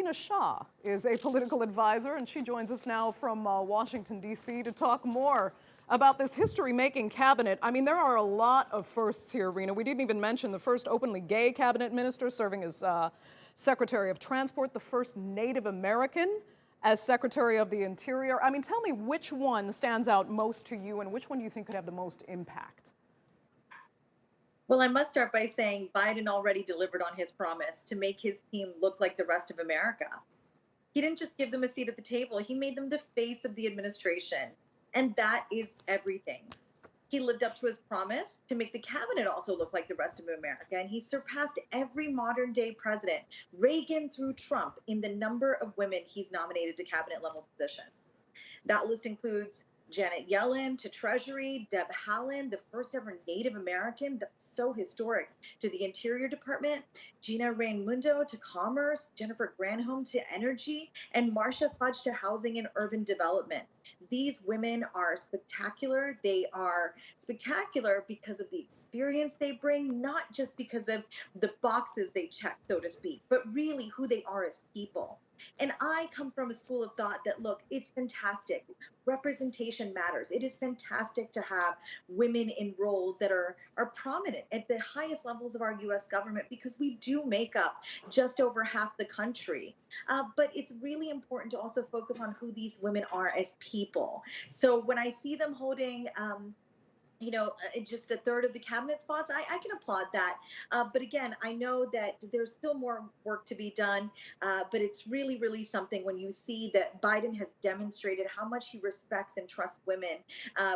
Rina Shah is a political advisor, and she joins us now from Washington, D.C. to talk more about this history-making cabinet. I mean, there are a lot of firsts here, Rina. We didn't even mention the first openly gay cabinet minister serving as Secretary of Transport, the first Native American as Secretary of the Interior. I mean, tell me which one stands out most to you and which one do you think could have the most impact? Well, I must start by saying Biden already delivered on his promise to make his team look like the rest of America. He didn't just give them a seat at the table, he made them the face of the administration. And that is everything. He lived up to his promise to make the cabinet also look like the rest of America. And he surpassed every modern day president, Reagan through Trump, in the number of women he's nominated to cabinet level positions. That list includes Janet Yellen to Treasury, Deb Haaland, the first ever Native American, that's so historic, to the Interior Department, Gina Raimondo to Commerce, Jennifer Granholm to Energy, and Marcia Fudge to Housing and Urban Development. These women are spectacular. They are spectacular because of the experience they bring, not just because of the boxes they check, so to speak, but really who they are as people. And I come from a school of thought that, look, it's fantastic. Representation matters. It is fantastic to have women in roles that are prominent at the highest levels of our U.S. government because we do make up just over half the country. But it's really important to also focus on who these women are as people. So when I see them holding just a third of the cabinet spots, I can applaud that. But again, I know that there's still more work to be done, but it's really, really something when you see that Biden has demonstrated how much he respects and trusts women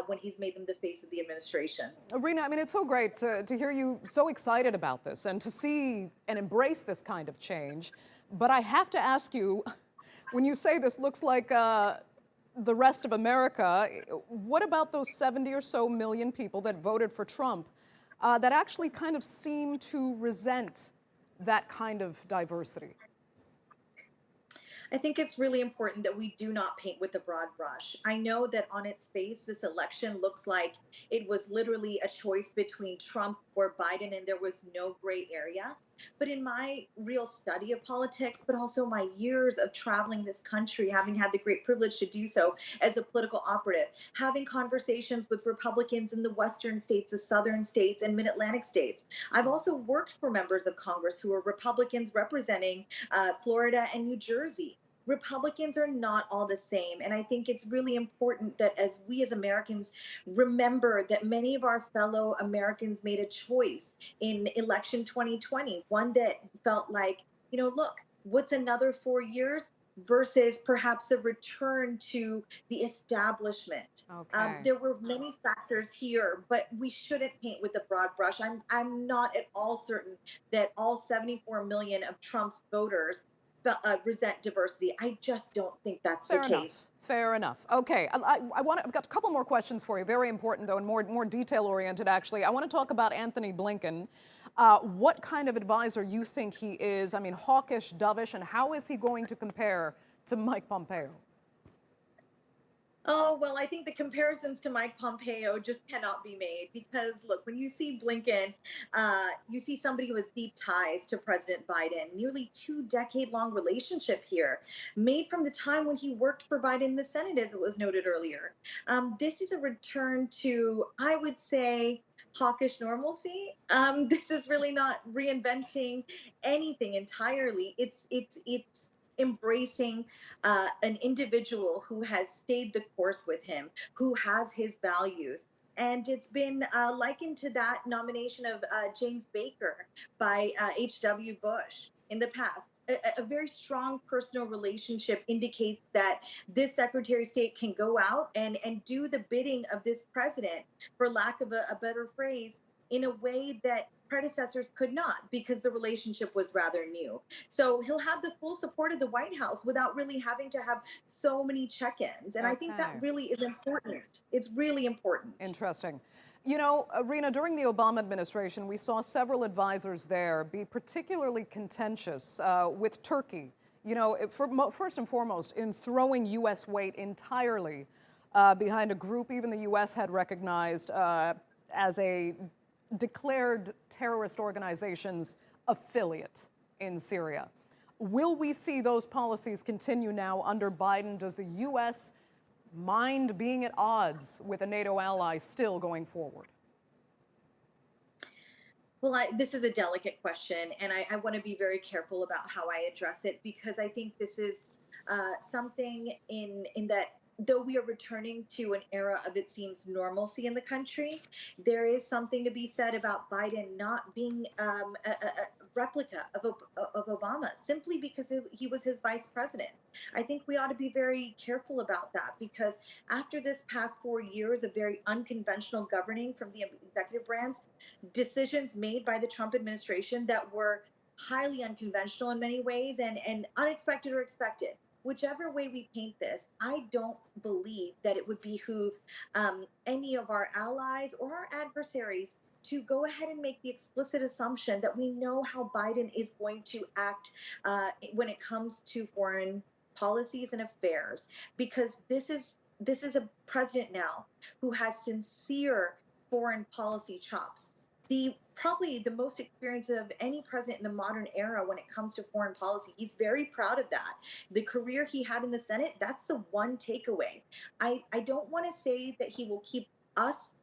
when he's made them the face of the administration. Rina, I mean, it's so great to hear you so excited about this and to see and embrace this kind of change. But I have to ask you, when you say this looks like the rest of America, what about those 70 or so million people that voted for Trump that actually kind of seem to resent that kind of diversity? I think it's really important that we do not paint with a broad brush. I know that on its face, this election looks like it was literally a choice between Trump or Biden, and there was no gray area. But in my real study of politics, but also my years of traveling this country, having had the great privilege to do so as a political operative, having conversations with Republicans in the Western states, the Southern states, and Mid-Atlantic states. I've also worked for members of Congress who are Republicans representing Florida and New Jersey. Republicans are not all the same. And I think it's really important that as we as Americans remember that many of our fellow Americans made a choice in election 2020, one that felt like, look, what's another 4 years versus perhaps a return to the establishment. Okay. There were many factors here, but we shouldn't paint with a broad brush. I'm not at all certain that all 74 million of Trump's voters resent diversity. I just don't think that's the case. Fair enough. Okay, I've got a couple more questions for you. Very important, though, and more detail-oriented, actually. I want to talk about Anthony Blinken. What kind of advisor you think he is? I mean, hawkish, dovish, and how is he going to compare to Mike Pompeo? Oh, well, I think the comparisons to Mike Pompeo just cannot be made because, look, when you see Blinken, you see somebody who has deep ties to President Biden, nearly 2-decade-long relationship here, made from the time when he worked for Biden in the Senate, as it was noted earlier. This is a return to, I would say, hawkish normalcy. This is really not reinventing anything entirely. It's embracing an individual who has stayed the course with him, who has his values. And it's been likened to that nomination of James Baker by H.W. Bush in the past. A very strong personal relationship indicates that this Secretary of State can go out and do the bidding of this president, for lack of a better phrase, in a way that predecessors could not because the relationship was rather new. So he'll have the full support of the White House without really having to have so many check-ins. And I think that really is important. It's really important. Interesting. You know, Rina, during the Obama administration, we saw several advisors there be particularly contentious with Turkey. You know, first and foremost, in throwing U.S. weight entirely behind a group even the U.S. had recognized as a declared terrorist organization's affiliate in Syria. Will we see those policies continue now under Biden? Does the U.S. mind being at odds with a NATO ally still going forward? Well, this is a delicate question, and I want to be very careful about how I address it, because I think this is something in that, though we are returning to an era of, it seems, normalcy in the country, there is something to be said about Biden not being a replica of Obama simply because he was his vice president. I think we ought to be very careful about that, because after this past 4 years of very unconventional governing from the executive branch, decisions made by the Trump administration that were highly unconventional in many ways, and unexpected or expected. Whichever way we paint this, I don't believe that it would behoove any of our allies or our adversaries to go ahead and make the explicit assumption that we know how Biden is going to act when it comes to foreign policies and affairs, because this is a president now who has sincere foreign policy chops, the probably the most experience of any president in the modern era when it comes to foreign policy. He's very proud of that. The career he had in the Senate, that's the one takeaway. I don't want to say that he will keep us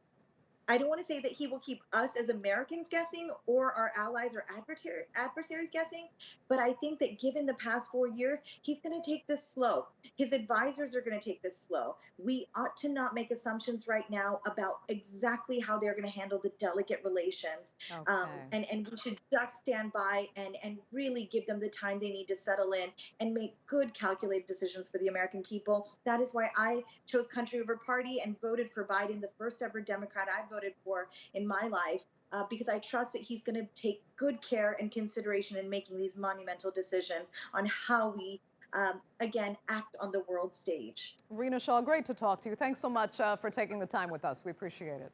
I don't want to say that he will keep us as Americans guessing, or our allies or adversaries guessing, but I think that given the past 4 years, he's going to take this slow. His advisors are going to take this slow. We ought to not make assumptions right now about exactly how they're going to handle the delicate relations. Okay. And we should just stand by and really give them the time they need to settle in and make good, calculated decisions for the American people. That is why I chose country over party and voted for Biden, the first ever Democrat I voted for in my life, because I trust that he's going to take good care and consideration in making these monumental decisions on how we, again, act on the world stage. Rina Shah, great to talk to you. Thanks so much for taking the time with us. We appreciate it.